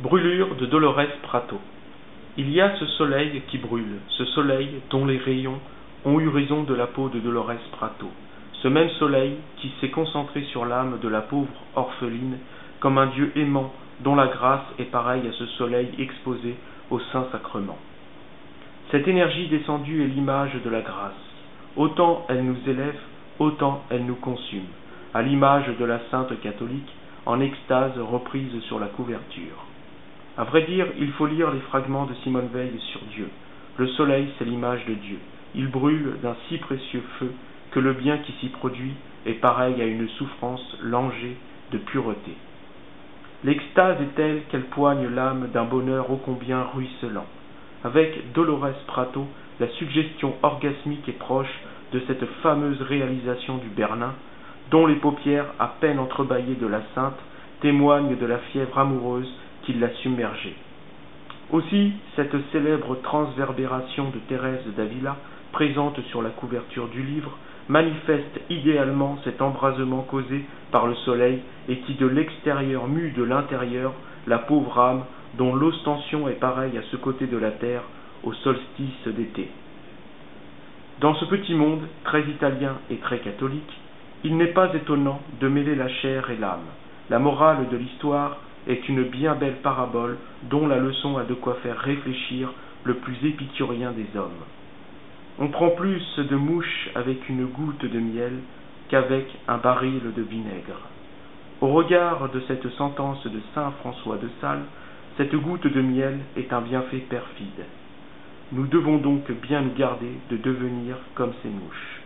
Brûlure de Dolores Prato. Il y a ce soleil qui brûle, ce soleil dont les rayons ont eu raison de la peau de Dolores Prato, ce même soleil qui s'est concentré sur l'âme de la pauvre orpheline comme un Dieu aimant dont la grâce est pareille à ce soleil exposé au Saint-Sacrement. Cette énergie descendue est l'image de la grâce. Autant elle nous élève, autant elle nous consume, à l'image de la Sainte catholique en extase reprise sur la couverture. À vrai dire, il faut lire les fragments de Simone Veil sur Dieu. Le soleil, c'est l'image de Dieu. Il brûle d'un si précieux feu que le bien qui s'y produit est pareil à une souffrance langée de pureté. L'extase est telle qu'elle poigne l'âme d'un bonheur ô combien ruisselant. Avec Dolores Prato, la suggestion orgasmique est proche de cette fameuse réalisation du Bernin, dont les paupières à peine entrebâillées de la sainte témoignent de la fièvre amoureuse qui l'a submergée. Aussi, cette célèbre transverbération de Thérèse d'Avila, présente sur la couverture du livre, manifeste idéalement cet embrasement causé par le soleil et qui de l'extérieur mue de l'intérieur la pauvre âme dont l'ostension est pareille à ce côté de la terre au solstice d'été. Dans ce petit monde, très italien et très catholique, il n'est pas étonnant de mêler la chair et l'âme. La morale de l'histoire est une bien belle parabole dont la leçon a de quoi faire réfléchir le plus épicurien des hommes. On prend plus de mouches avec une goutte de miel qu'avec un baril de vinaigre. Au regard de cette sentence de saint François de Sales, cette goutte de miel est un bienfait perfide. Nous devons donc bien nous garder de devenir comme ces mouches.